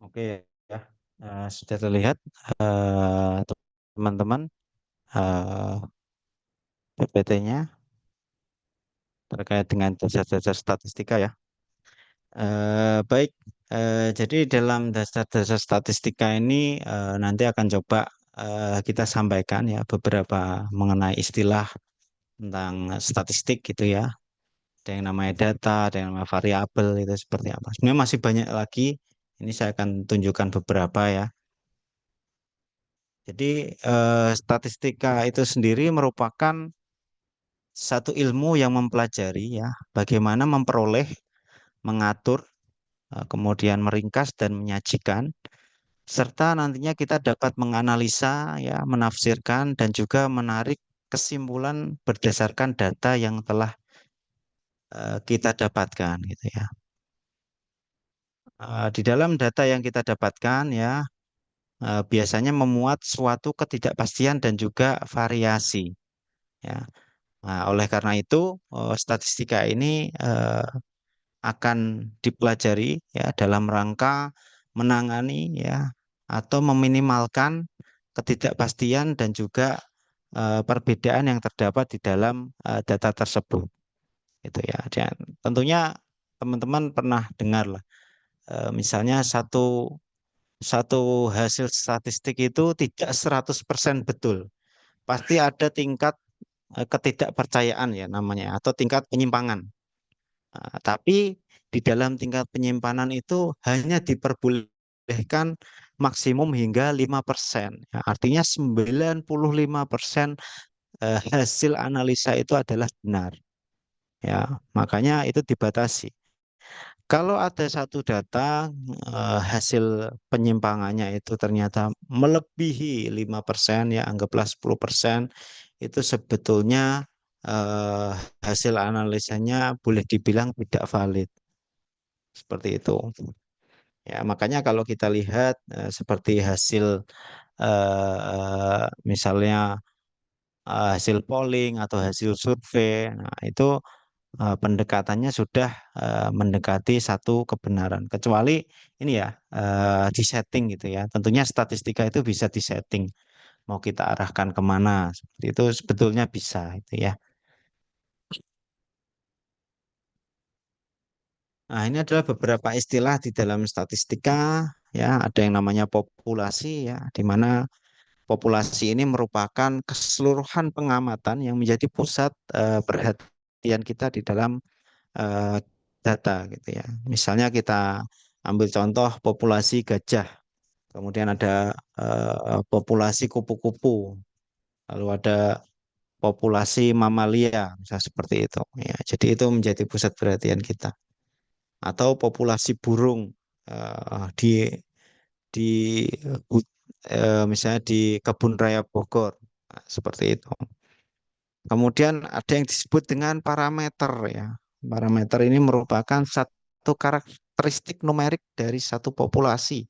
Oke ya. Sudah terlihat teman-teman PPT-nya terkait dengan dasar-dasar statistika ya. Baik, jadi dalam dasar-dasar statistika ini nanti akan coba kita sampaikan ya beberapa mengenai istilah tentang statistik gitu ya. Ada yang namanya data, ada yang namanya variabel itu seperti apa. Sebenarnya masih banyak lagi. Ini saya akan tunjukkan beberapa ya. Jadi statistika itu sendiri merupakan satu ilmu yang mempelajari ya bagaimana memperoleh, mengatur, kemudian meringkas dan menyajikan serta nantinya kita dapat menganalisa ya, menafsirkan dan juga menarik kesimpulan berdasarkan data yang telah kita dapatkan gitu ya. Di dalam data yang kita dapatkan ya biasanya memuat suatu ketidakpastian dan juga variasi ya. Nah, oleh karena itu, statistika ini akan dipelajari ya dalam rangka menangani ya atau meminimalkan ketidakpastian dan juga perbedaan yang terdapat di dalam data tersebut. Itu ya. Dan tentunya teman-teman pernah dengar lah, misalnya satu satu hasil statistik itu tidak 100% betul. Pasti ada tingkat ketidakpercayaan ya namanya atau tingkat penyimpangan. Tapi di dalam tingkat penyimpanan itu hanya diperbolehkan maksimum hingga 5%. Ya, artinya 95% hasil analisa itu adalah benar. Ya, makanya itu dibatasi. Kalau ada satu data hasil penyimpangannya itu ternyata melebihi 5%, ya anggaplah 10%, itu sebetulnya eh, hasil analisanya boleh dibilang tidak valid. Seperti itu. Ya, makanya kalau kita lihat seperti hasil misalnya hasil polling atau hasil survei, nah itu pendekatannya sudah mendekati satu kebenaran. Kecuali ini ya disetting gitu ya. Tentunya statistika itu bisa disetting. Mau kita arahkan kemana seperti itu sebetulnya bisa itu ya. Nah, ini adalah beberapa istilah di dalam statistika ya. Ada yang namanya populasi ya, di mana populasi ini merupakan keseluruhan pengamatan yang menjadi pusat perhatian kita di dalam eh, data gitu ya. Misalnya kita ambil contoh populasi gajah, kemudian ada populasi kupu-kupu, lalu ada populasi mamalia, misalnya seperti itu. Ya, jadi itu menjadi pusat perhatian kita. Atau populasi burung di misalnya di Kebun Raya Bogor. Nah, seperti itu. Kemudian ada yang disebut dengan parameter ya. Parameter ini merupakan satu karakteristik numerik dari satu populasi.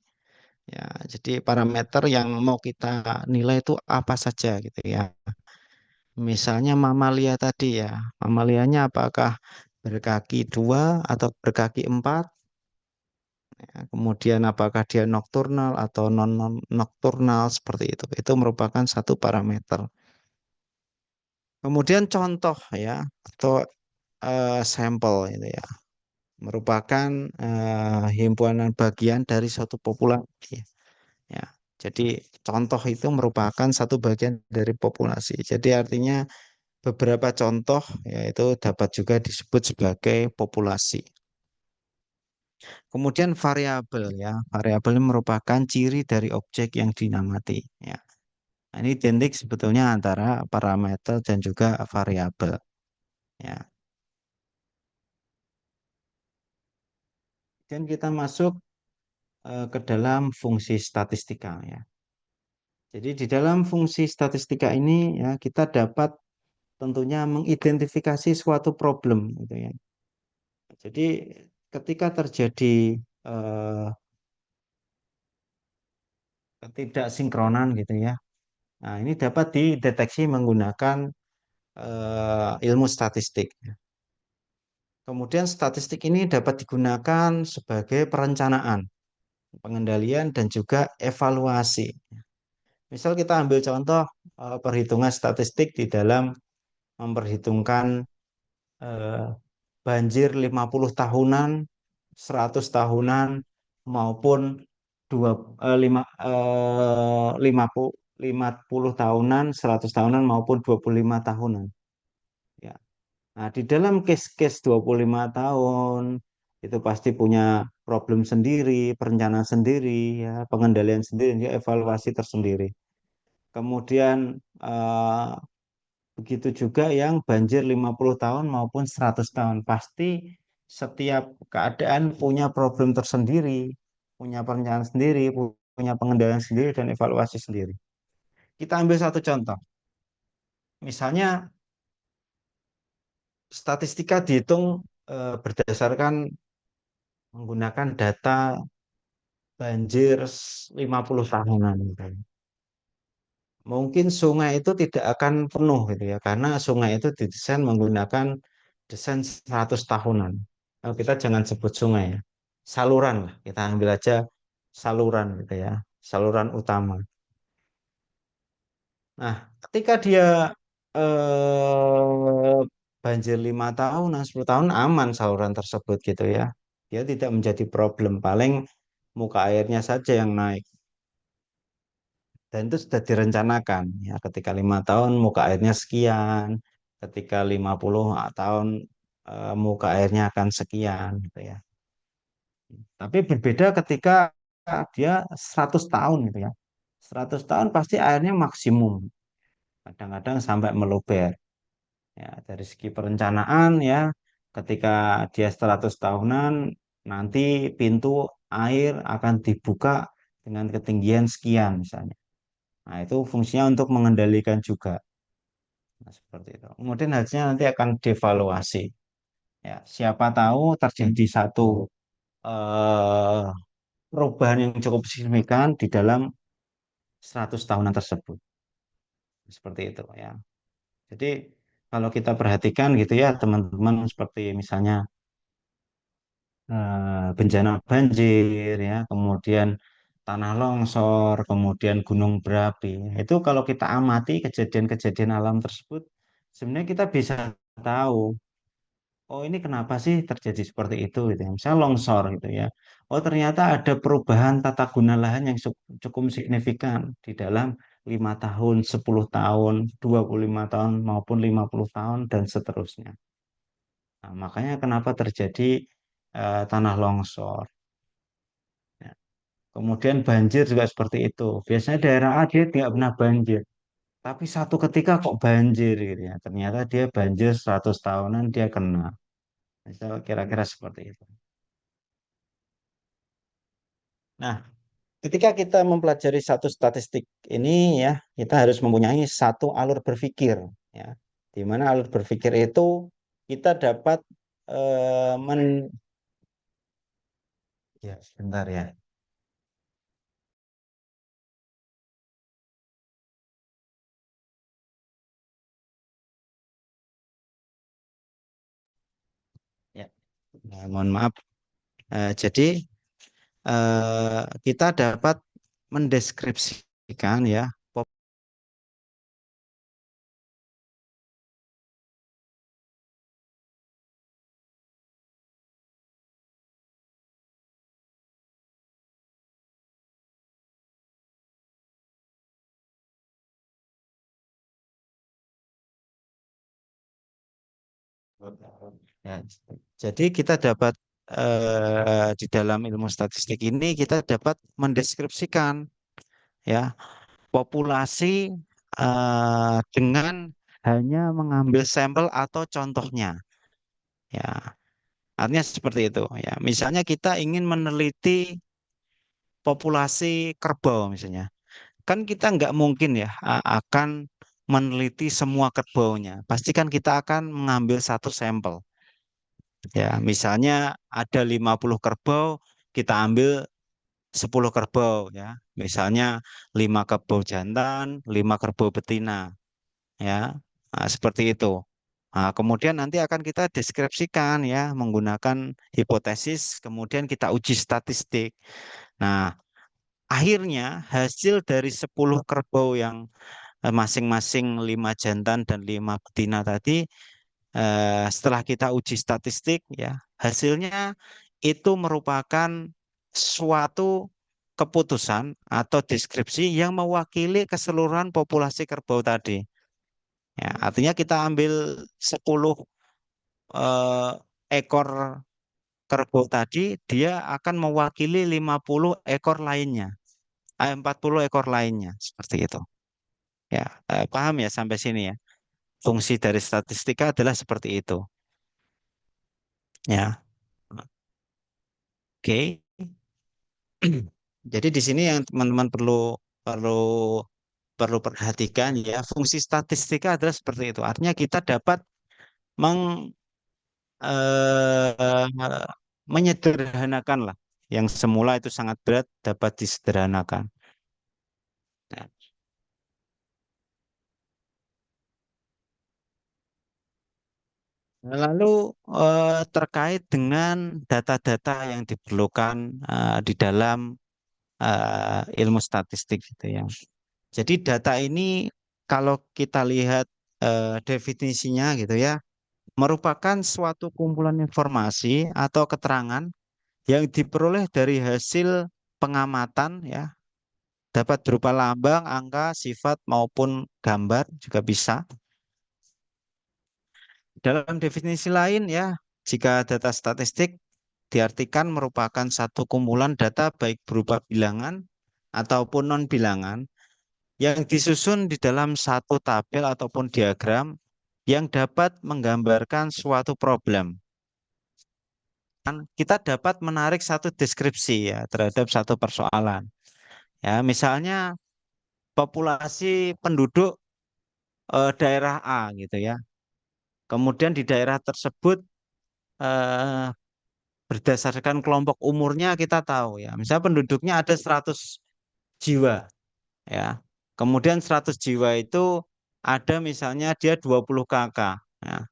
Ya, jadi parameter yang mau kita nilai itu apa saja gitu ya. Misalnya mamalia tadi ya. Mamalianya apakah berkaki dua atau berkaki empat? Ya, kemudian apakah dia nokturnal atau non nokturnal seperti itu. Itu merupakan satu parameter. Kemudian contoh ya atau sampel itu ya merupakan himpunan bagian dari suatu populasi ya. Jadi contoh itu merupakan satu bagian dari populasi. Jadi artinya beberapa contoh yaitu dapat juga disebut sebagai populasi. Kemudian variabel ya. Variabel ini merupakan ciri dari objek yang dinamati ya. Nah, ini identik sebetulnya antara parameter dan juga variabel ya. Dan kita masuk ke dalam fungsi statistika ya. Jadi di dalam fungsi statistika ini ya kita dapat tentunya mengidentifikasi suatu problem gitu ya. Jadi ketika terjadi eh, ketidaksinkronan gitu ya. Nah, ini dapat dideteksi menggunakan ilmu statistik. Kemudian statistik ini dapat digunakan sebagai perencanaan. pengendalian dan juga evaluasi. Misal kita ambil contoh perhitungan statistik di dalam memperhitungkan eh, banjir 50 tahunan, 100 tahunan maupun dua lima 50 tahunan, 100 tahunan maupun 25 tahunan. Ya. Nah, di dalam case-case 25 tahun itu pasti punya problem sendiri, perencanaan sendiri, ya, pengendalian sendiri, ya, evaluasi tersendiri. Kemudian begitu juga yang banjir 50 tahun maupun 100 tahun. Pasti setiap keadaan punya problem tersendiri, punya perencanaan sendiri, punya pengendalian sendiri dan evaluasi sendiri. Kita ambil satu contoh. Misalnya statistika dihitung berdasarkan menggunakan data banjir 50 tahunan. Mungkin sungai itu tidak akan penuh gitu ya, karena sungai itu didesain menggunakan desain 100 tahunan. Kita jangan sebut sungai ya, saluran lah, kita ambil aja saluran gitu ya, saluran utama. Nah, ketika dia banjir 5 tahunan, 10 tahun aman saluran tersebut gitu ya. Dia tidak menjadi problem, paling muka airnya saja yang naik. Dan itu sudah direncanakan ya, ketika 5 tahun muka airnya sekian, ketika 50 tahun muka airnya akan sekian gitu ya. Tapi berbeda ketika dia 100 tahun gitu ya. 100 tahun pasti airnya maksimum, kadang-kadang sampai meluber. Ya, dari segi perencanaan ya, ketika dia 100 tahunan nanti pintu air akan dibuka dengan ketinggian sekian misalnya. Nah, itu fungsinya untuk mengendalikan juga. Nah, seperti itu. Kemudian hasilnya nanti akan devaluasi. Ya, siapa tahu terjadi satu eh, perubahan yang cukup signifikan di dalam 100 tahunan tersebut. Seperti itu ya. Jadi kalau kita perhatikan gitu ya teman-teman, seperti misalnya bencana banjir ya, kemudian tanah longsor, kemudian gunung berapi. Itu kalau kita amati kejadian-kejadian alam tersebut, sebenarnya kita bisa tahu, oh ini kenapa sih terjadi seperti itu gitu ya. Misal longsor gitu ya. Oh ternyata ada perubahan tata guna lahan yang cukup signifikan di dalam 5 tahun, 10 tahun, 25 tahun maupun 50 tahun dan seterusnya. Nah, makanya kenapa terjadi tanah longsor. Ya. Kemudian banjir juga seperti itu. Biasanya daerah A dia tidak pernah banjir. Tapi satu ketika kok banjir gitu ya. Ternyata dia banjir 100 tahunan dia kena. Misal kira-kira seperti itu. Nah, ketika kita mempelajari satu statistik ini ya, kita harus mempunyai satu alur berpikir ya. Di mana alur berpikir itu kita dapat eh, men ya sebentar ya. Ya. Nah, mohon maaf. Jadi kita dapat mendeskripsikan ya ya, jadi kita dapat di dalam ilmu statistik ini kita dapat mendeskripsikan ya populasi dengan hanya mengambil sampel atau contohnya ya, artinya seperti itu ya. Misalnya kita ingin meneliti populasi kerbau misalnya, kan kita nggak mungkin ya akan meneliti semua kerbaunya. Pasti kan kita akan mengambil satu sampel. Ya, misalnya ada 50 kerbau, kita ambil 10 kerbau ya. Misalnya 5 kerbau jantan, 5 kerbau betina ya. Nah, seperti itu. Nah, kemudian nanti akan kita deskripsikan ya menggunakan hipotesis, kemudian kita uji statistik. Nah, akhirnya hasil dari 10 kerbau yang masing-masing 5 jantan dan 5 betina tadi, setelah kita uji statistik ya, hasilnya itu merupakan suatu keputusan atau deskripsi yang mewakili keseluruhan populasi kerbau tadi. Ya, artinya kita ambil 10 eh, ekor kerbau tadi, dia akan mewakili 50 ekor lainnya, 40 ekor lainnya, seperti itu. Ya, paham ya sampai sini ya. Fungsi dari statistika adalah seperti itu. Ya, oke. Jadi di sini yang teman-teman perlu perlu perlu perhatikan ya, fungsi statistika adalah seperti itu. Artinya kita dapat meng menyederhanakan lah. Yang semula itu sangat berat dapat disederhanakan. Nah, lalu terkait dengan data-data yang diperlukan di dalam ilmu statistik gitu ya. Jadi data ini kalau kita lihat definisinya gitu ya, merupakan suatu kumpulan informasi atau keterangan yang diperoleh dari hasil pengamatan ya, dapat berupa lambang, angka, sifat maupun gambar juga bisa. Dalam definisi lain ya, jika data statistik diartikan merupakan satu kumpulan data baik berupa bilangan ataupun non-bilangan yang disusun di dalam satu tabel ataupun diagram yang dapat menggambarkan suatu problem. Kita dapat menarik satu deskripsi ya terhadap satu persoalan. Ya, misalnya populasi penduduk daerah A gitu ya. Kemudian di daerah tersebut eh, berdasarkan kelompok umurnya kita tahu ya. Misalnya penduduknya ada 100 jiwa ya. Kemudian 100 jiwa itu ada misalnya dia 20 kakak. Ya.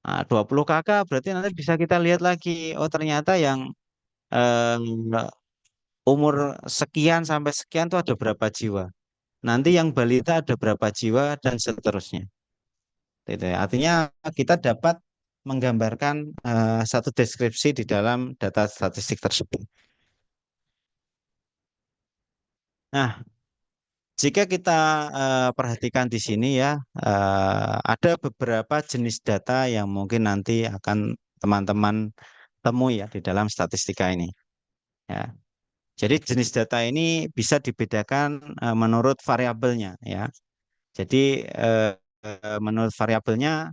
Nah, 20 kakak berarti nanti bisa kita lihat lagi. Oh ternyata yang eh, umur sekian sampai sekian tuh ada berapa jiwa. Nanti yang balita ada berapa jiwa dan seterusnya. Gitu ya. Artinya kita dapat menggambarkan satu deskripsi di dalam data statistik tersebut. Nah, jika kita perhatikan di sini ya, ada beberapa jenis data yang mungkin nanti akan teman-teman temui ya di dalam statistika ini. Ya. Jadi jenis data ini bisa dibedakan menurut variabelnya ya. Jadi menurut variabelnya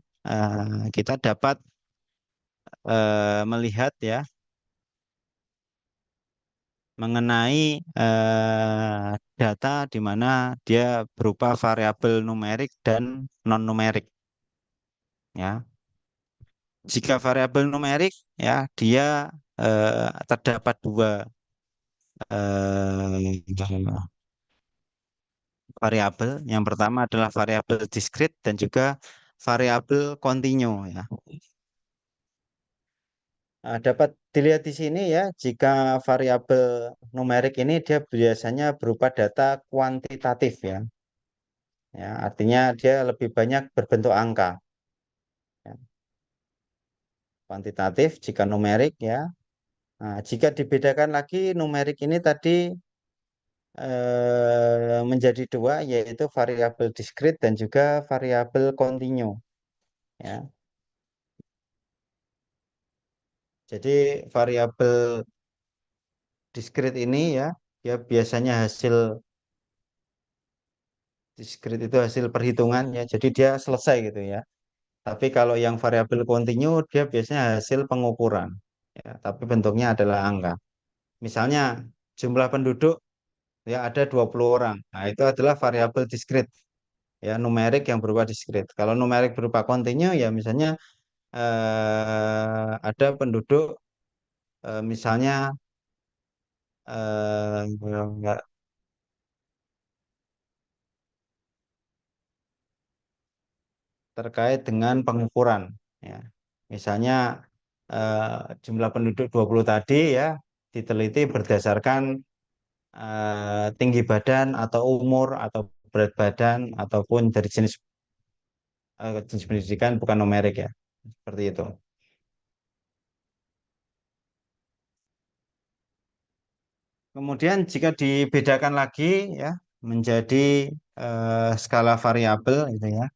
kita dapat melihat ya mengenai data di mana dia berupa variabel numerik dan non numerik ya. Jika variabel numerik ya dia terdapat dua variabel. Yang pertama adalah variabel diskrit dan juga variabel kontinu ya. Nah, dapat dilihat di sini ya, jika variabel numerik ini dia biasanya berupa data kuantitatif ya. Ya, artinya dia lebih banyak berbentuk angka. Ya. Kuantitatif jika numerik ya. Nah, jika dibedakan lagi numerik ini tadi menjadi dua yaitu variabel diskrit dan juga variabel kontinu ya. Jadi variabel diskrit ini ya dia biasanya hasil diskrit itu hasil perhitungan ya. Jadi dia selesai gitu ya. Tapi kalau yang variabel kontinu dia biasanya hasil pengukuran ya, tapi bentuknya adalah angka. Misalnya jumlah penduduk ya ada 20 orang. Nah, itu adalah variabel diskrit ya, numerik yang berupa diskrit. Kalau numerik berupa kontinu ya misalnya ada penduduk misalnya enggak terkait dengan pengukuran ya. Misalnya jumlah penduduk 20 tadi ya diteliti berdasarkan tinggi badan atau umur atau berat badan ataupun dari jenis pendidikan bukan numerik ya. Seperti itu. Kemudian jika dibedakan lagi ya menjadi skala variabel itu ya.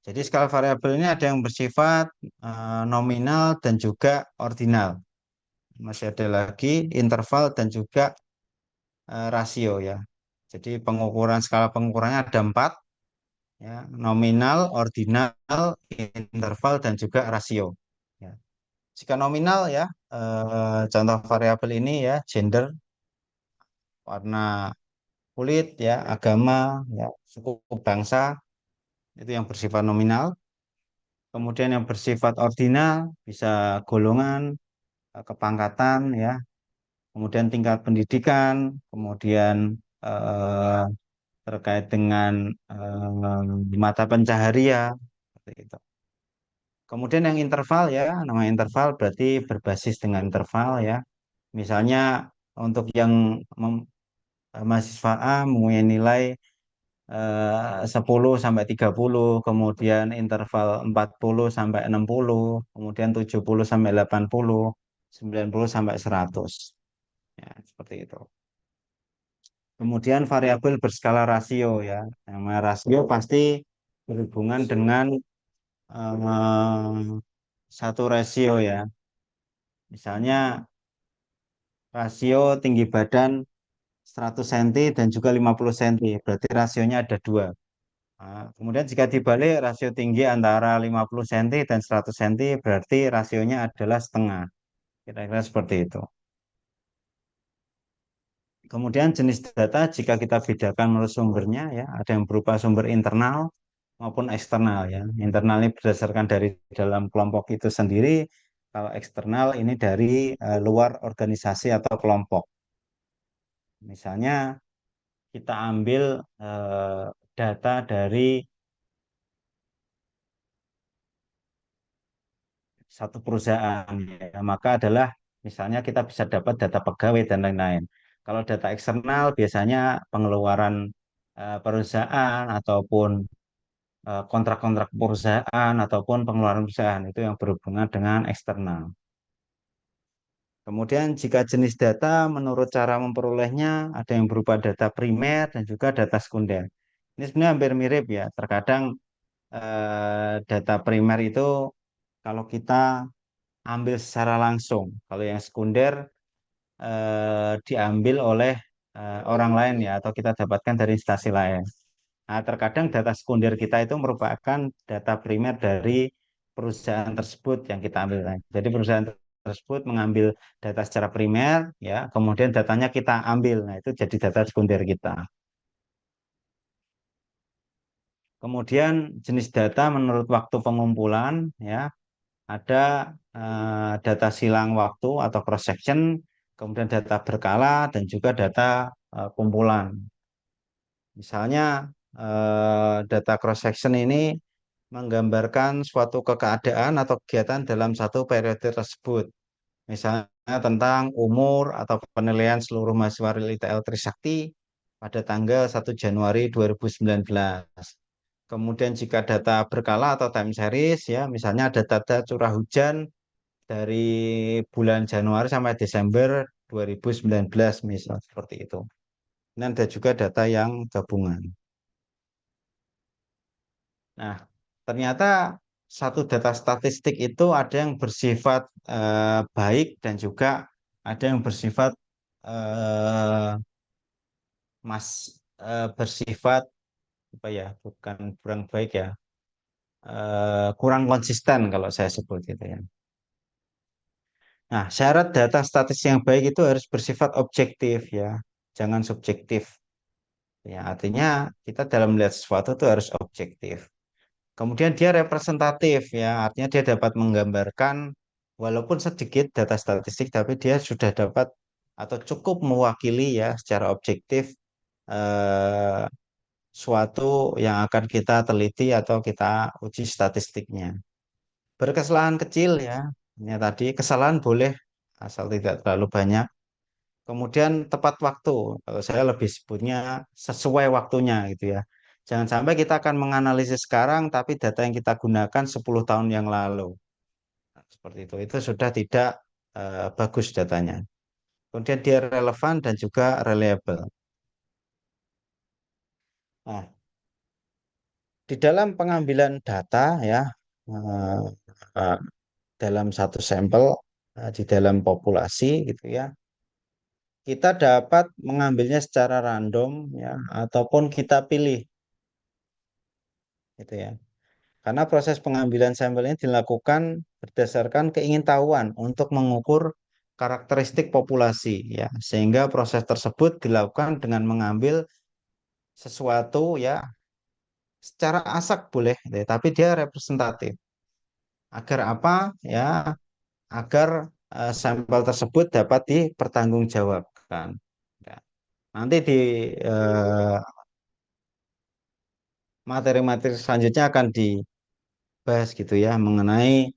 Jadi skala variabel ini ada yang bersifat nominal dan juga ordinal. Masih ada lagi interval dan juga rasio ya. Jadi skala pengukurannya ada empat ya, nominal, ordinal, interval dan juga rasio. Ya. Jika nominal ya, contoh variabel ini ya, gender, warna kulit ya, agama ya, suku bangsa itu yang bersifat nominal. Kemudian yang bersifat ordinal bisa golongan, kepangkatan ya, kemudian tingkat pendidikan, kemudian eh, terkait dengan mata pencaharian seperti itu. Kemudian yang interval ya, nama interval berarti berbasis dengan interval ya. Misalnya untuk yang mahasiswa A mempunyai nilai 10 sampai 30, kemudian interval 40 sampai 60, kemudian 70 sampai 80, 90 sampai 100. Ya, seperti itu. Kemudian variabel berskala rasio ya. Nama rasio pasti berhubungan dengan satu rasio ya. Misalnya rasio tinggi badan 100 cm dan juga 50 cm. Berarti rasionya ada dua. Nah, kemudian jika dibalik rasio tinggi antara 50 cm dan 100 cm berarti rasionya adalah setengah. Kira-kira seperti itu. Kemudian jenis data jika kita bedakan menurut sumbernya ya, ada yang berupa sumber internal maupun eksternal ya. Internal ini berdasarkan dari dalam kelompok itu sendiri, kalau eksternal ini dari luar organisasi atau kelompok. Misalnya kita ambil data dari satu perusahaan ya, maka adalah misalnya kita bisa dapat data pegawai dan lain-lain. Kalau data eksternal biasanya pengeluaran perusahaan ataupun kontrak-kontrak perusahaan ataupun pengeluaran perusahaan itu yang berhubungan dengan eksternal. Kemudian jika jenis data menurut cara memperolehnya ada yang berupa data primer dan juga data sekunder. Ini sebenarnya hampir mirip ya. Terkadang data primer itu kalau kita ambil secara langsung, kalau yang sekunder diambil oleh orang lain ya atau kita dapatkan dari instansi lain. Nah, terkadang data sekunder kita itu merupakan data primer dari perusahaan tersebut yang kita ambil. Jadi perusahaan tersebut mengambil data secara primer, ya, kemudian datanya kita ambil. Nah, itu jadi data sekunder kita. Kemudian jenis data menurut waktu pengumpulan, ya, ada data silang waktu atau cross section, kemudian data berkala dan juga data kumpulan. Misalnya data cross section ini menggambarkan suatu keadaan atau kegiatan dalam satu periode tersebut. Misalnya tentang umur atau penilaian seluruh mahasiswa Realita Trisakti pada tanggal 1 Januari 2019. Kemudian jika data berkala atau time series ya, misalnya ada data curah hujan dari bulan Januari sampai Desember 2019 misal seperti itu. Dan ada juga data yang gabungan. Nah, ternyata satu data statistik itu ada yang bersifat baik dan juga ada yang bersifat eh, mas bersifat apa ya, bukan kurang baik ya, kurang konsisten kalau saya sebut gitu ya. Nah, syarat data statistik yang baik itu harus bersifat objektif ya, jangan subjektif. Ya, artinya kita dalam melihat sesuatu itu harus objektif. Kemudian dia representatif ya, artinya dia dapat menggambarkan walaupun sedikit data statistik tapi dia sudah dapat atau cukup mewakili ya secara objektif eh, suatu yang akan kita teliti atau kita uji statistiknya. Berkesalahan kecil ya, ini tadi kesalahan boleh asal tidak terlalu banyak. kemudian tepat waktu. Kalau saya lebih sebutnya sesuai waktunya gitu ya. Jangan sampai kita akan menganalisis sekarang, tapi data yang kita gunakan 10 tahun yang lalu. Nah, seperti itu. Itu sudah tidak bagus datanya. Kemudian dia relevan dan juga reliable. Nah, di dalam pengambilan data ya, eh, eh, dalam satu sampel di dalam populasi gitu ya, kita dapat mengambilnya secara random ya, ataupun kita pilih gitu ya. Karena proses pengambilan sampel ini dilakukan berdasarkan keingintahuan untuk mengukur karakteristik populasi ya, sehingga proses tersebut dilakukan dengan mengambil sesuatu ya secara asak boleh, ya, tapi dia representatif. Agar apa? Ya, agar sampel tersebut dapat dipertanggungjawabkan. Ya. Nanti di eh, materi-materi selanjutnya akan dibahas gitu ya mengenai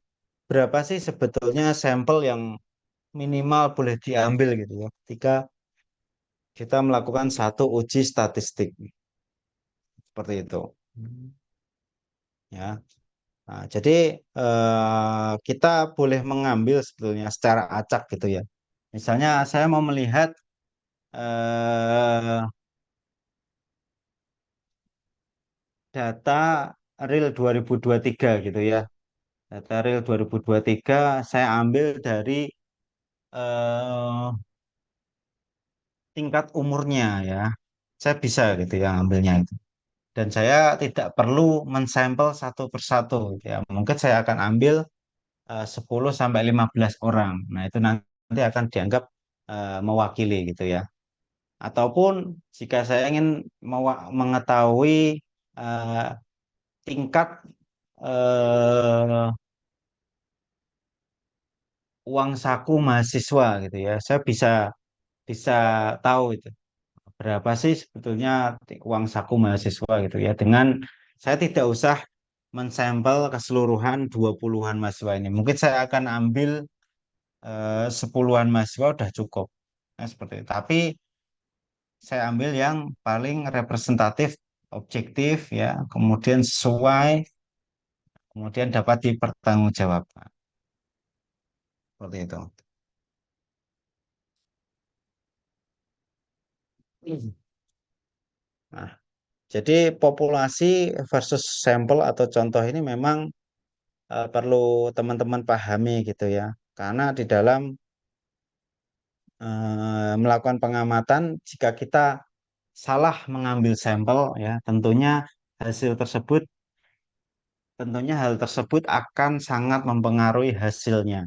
berapa sih sebetulnya sampel yang minimal boleh diambil gitu ya ketika kita melakukan satu uji statistik seperti itu. Ya. Nah, jadi kita boleh mengambil sebetulnya secara acak gitu ya. Misalnya saya mau melihat eh, data real 2023 gitu ya. Data real 2023 saya ambil dari eh, tingkat umurnya ya. Saya bisa gitu ya ambilnya itu. Dan saya tidak perlu mensampel satu persatu gitu ya. Mungkin saya akan ambil 10 sampai 15 orang. Nah, itu nanti akan dianggap mewakili gitu ya. Ataupun jika saya ingin mengetahui eh, tingkat eh, uang saku mahasiswa gitu ya. Saya bisa bisa tahu itu berapa sih sebetulnya uang saku mahasiswa gitu ya. Dengan saya tidak usah mensampel keseluruhan 20-an mahasiswa ini. Mungkin saya akan ambil 10-an mahasiswa udah cukup. Nah, seperti itu. Tapi saya ambil yang paling representatif, objektif ya, kemudian sesuai, kemudian dapat dipertanggungjawabkan. Seperti itu. Nah, jadi populasi versus sampel atau contoh ini memang perlu teman-teman pahami gitu ya. Karena di dalam melakukan pengamatan, jika kita salah mengambil sampel ya, hasil tersebut tentunya hal tersebut akan sangat mempengaruhi hasilnya.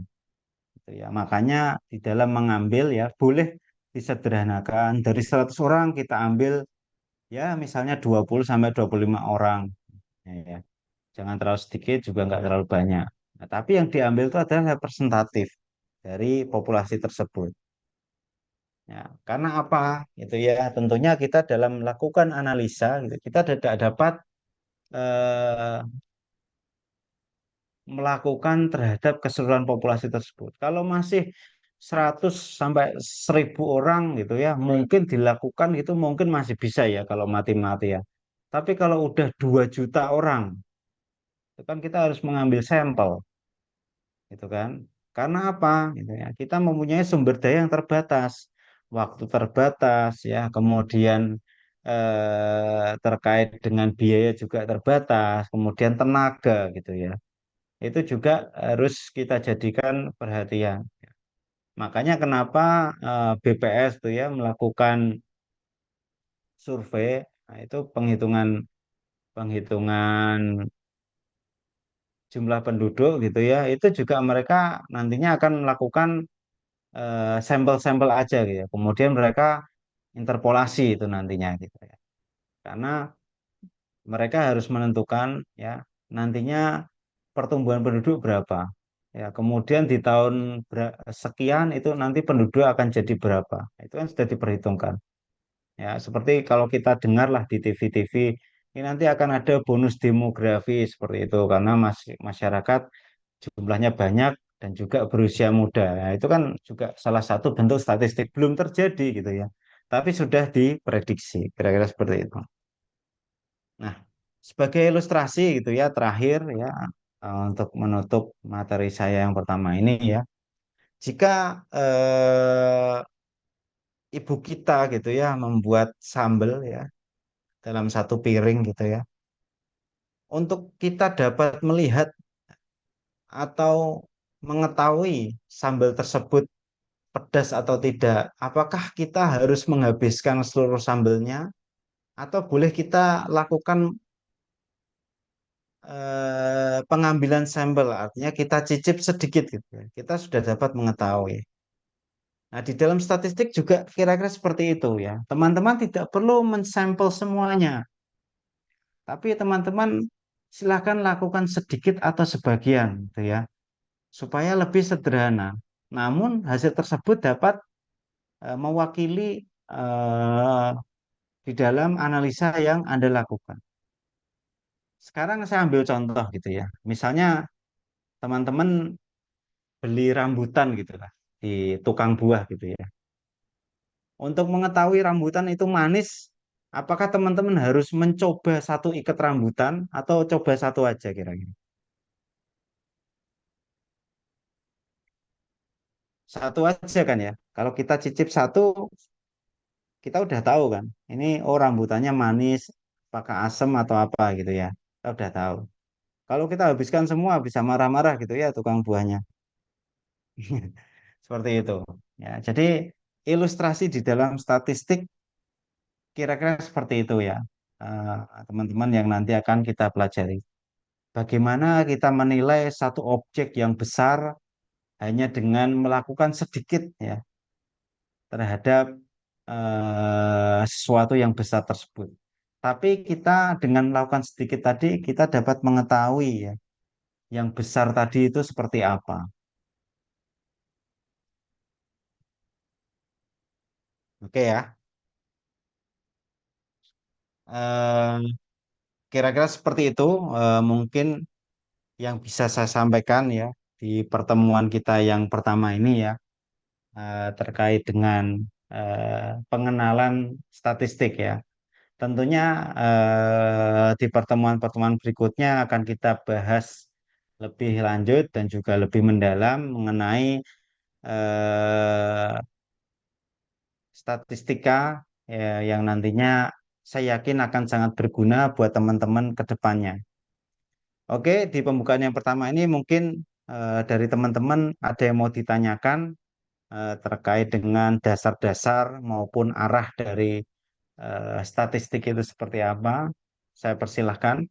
Gitu ya. Makanya di dalam mengambil ya boleh disederhanakan dari 100 orang kita ambil ya misalnya 20 sampai 25 orang. Ya, ya. Jangan terlalu sedikit juga nggak terlalu banyak. Nah, tapi yang diambil itu adalah representatif dari populasi tersebut. Ya, karena apa? Itu ya tentunya kita dalam melakukan analisa gitu, kita tidak dapat eh, melakukan terhadap keseluruhan populasi tersebut. Kalau masih 100 sampai 1000 orang gitu ya, mungkin dilakukan itu mungkin masih bisa ya kalau mati-mati ya. Tapi kalau udah 2 juta orang, itu kan kita harus mengambil sampel, gitu kan? Karena apa? Gitu ya. Kita mempunyai sumber daya yang terbatas, waktu terbatas ya, kemudian terkait dengan biaya juga terbatas, kemudian tenaga gitu ya. Itu juga harus kita jadikan perhatian. Makanya kenapa BPS tuh ya melakukan survei, nah itu penghitungan penghitungan jumlah penduduk gitu ya, itu juga mereka nantinya akan melakukan sampel-sampel aja gitu ya. Kemudian mereka interpolasi itu nantinya gitu ya. Karena mereka harus menentukan ya nantinya pertumbuhan penduduk berapa. Ya, kemudian di tahun sekian itu nanti penduduk akan jadi berapa. Itu kan sudah diperhitungkan. Ya, seperti kalau kita dengarlah di TV-TV, ini nanti akan ada bonus demografi seperti itu karena masyarakat jumlahnya banyak, dan juga berusia muda. Nah, itu kan juga salah satu bentuk statistik belum terjadi gitu ya. Tapi sudah diprediksi, kira-kira seperti itu. Nah, sebagai ilustrasi gitu ya, terakhir ya, untuk menutup materi saya yang pertama ini ya, jika ibu kita gitu ya membuat sambal ya dalam satu piring gitu ya, untuk kita dapat melihat atau mengetahui sambal tersebut pedas atau tidak, apakah kita harus menghabiskan seluruh sambelnya atau boleh kita lakukan pengambilan sampel, artinya kita cicip sedikit gitu ya. Kita sudah dapat mengetahui. Nah, di dalam statistik juga kira-kira seperti itu ya. Teman-teman tidak perlu mensampel semuanya, tapi teman-teman silakan lakukan sedikit atau sebagian gitu ya, supaya lebih sederhana. Namun hasil tersebut dapat mewakili eh, di dalam analisa yang Anda lakukan. Sekarang saya ambil contoh gitu ya. Misalnya teman-teman beli rambutan gitu lah di tukang buah gitu ya. Untuk mengetahui rambutan itu manis, apakah teman-teman harus mencoba satu ikat rambutan atau coba satu aja kira-kira? Satu aja kan ya. Kalau kita cicip satu, kita udah tahu kan. Ini oh rambutannya manis, apakah asam atau apa gitu ya. Kita udah tahu. Kalau kita habiskan semua bisa marah-marah gitu ya tukang buahnya. Seperti itu. Ya, jadi ilustrasi di dalam statistik kira-kira seperti itu ya, teman-teman yang nanti akan kita pelajari. Bagaimana kita menilai satu objek yang besar hanya dengan melakukan sedikit ya terhadap sesuatu yang besar tersebut. Tapi kita dengan melakukan sedikit tadi kita dapat mengetahui ya yang besar tadi itu seperti apa. Oke ya. Eh, Kira-kira seperti itu mungkin yang bisa saya sampaikan ya di pertemuan kita yang pertama ini ya, terkait dengan pengenalan statistik ya. Tentunya di pertemuan-pertemuan berikutnya akan kita bahas lebih lanjut dan juga lebih mendalam mengenai eh, statistika yang nantinya saya yakin akan sangat berguna buat teman-teman ke depannya. Oke, di pembukaan yang pertama ini mungkin dari teman-teman ada yang mau ditanyakan terkait dengan dasar-dasar maupun arah dari statistik itu seperti apa. Saya persilahkan.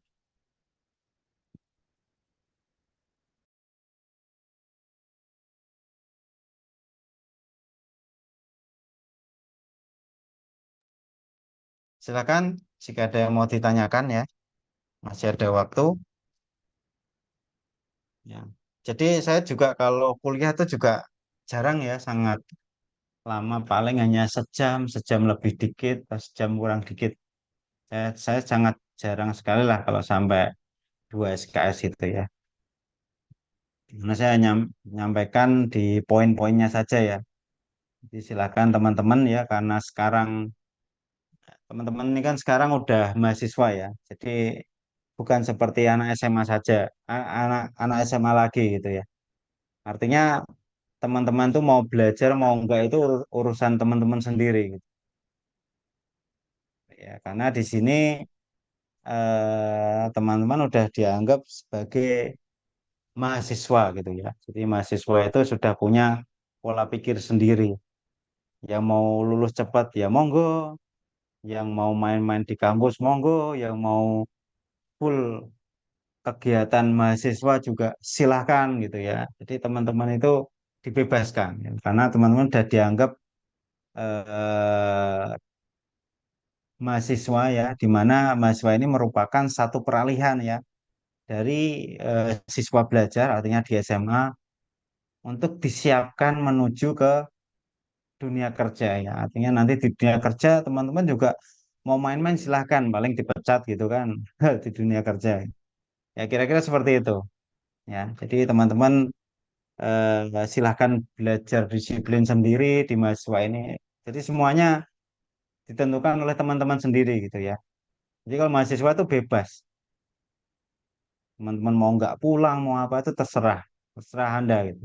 Silakan jika ada yang mau ditanyakan ya. Masih ada waktu. Ya. Jadi saya juga kalau kuliah itu juga jarang ya, sangat lama, paling hanya sejam, sejam lebih dikit, atau sejam kurang dikit. Saya sangat jarang sekali lah kalau sampai 2 SKS itu ya. Nah, saya nyampaikan di poin-poinnya saja ya. Jadi silakan teman-teman ya, karena sekarang teman-teman ini kan sekarang udah mahasiswa ya. Jadi bukan seperti anak SMA saja, anak anak SMA lagi gitu ya. Artinya teman-teman tuh mau belajar mau enggak itu urusan teman-teman sendiri gitu. Ya, karena di sini teman-teman udah dianggap sebagai mahasiswa gitu ya. Jadi mahasiswa itu sudah punya pola pikir sendiri. Yang mau lulus cepat ya monggo, yang mau main-main di kampus monggo, yang mau full kegiatan mahasiswa juga silahkan gitu ya. Jadi teman-teman itu dibebaskan ya. Karena teman-teman sudah dianggap eh, mahasiswa ya, di mana mahasiswa ini merupakan satu peralihan ya dari siswa belajar artinya di SMA untuk disiapkan menuju ke dunia kerja ya. Artinya nanti di dunia kerja teman-teman juga mau main-main silahkan, paling dipecat gitu kan di dunia kerja. Ya kira-kira seperti itu ya. Jadi teman-teman silahkan belajar disiplin sendiri di mahasiswa ini. Jadi semuanya ditentukan oleh teman-teman sendiri gitu ya. Jadi kalau mahasiswa itu bebas. Teman-teman mau nggak pulang, mau apa itu terserah. Terserah Anda gitu.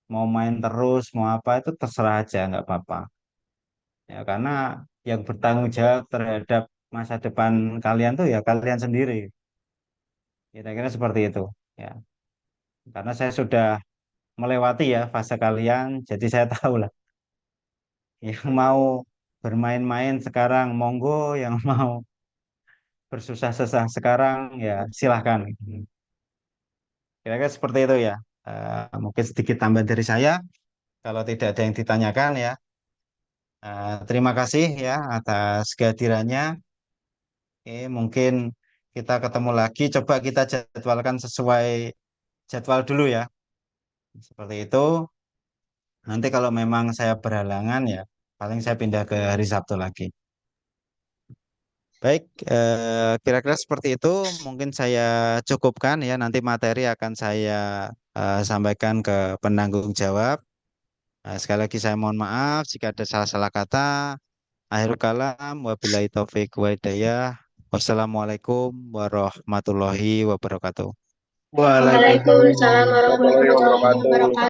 Mau main terus, mau apa itu terserah aja, nggak apa-apa. Ya, karena yang bertanggung jawab terhadap masa depan kalian tuh ya kalian sendiri. Kira-kira seperti itu. Ya, karena saya sudah melewati ya fase kalian, jadi saya tahu lah. Yang mau bermain-main sekarang, monggo. Yang mau bersusah-susah sekarang, ya silahkan. Kira-kira seperti itu ya. Mungkin sedikit tambahan dari saya. Kalau tidak ada yang ditanyakan ya. Terima kasih ya atas kehadirannya. Oke, mungkin kita ketemu lagi. Coba kita jadwalkan sesuai jadwal dulu ya. Seperti itu. Nanti kalau memang saya berhalangan ya, paling saya pindah ke hari Sabtu lagi. Baik, kira-kira seperti itu. Mungkin saya cukupkan ya. Nanti materi akan saya sampaikan ke penanggung jawab. Sekali lagi saya mohon maaf jika ada salah-salah kata. Akhirul kalam, wabillahi taufik wa hidayah. Wassalamualaikum warahmatullahi wabarakatuh. Waalaikumsalam warahmatullahi wabarakatuh.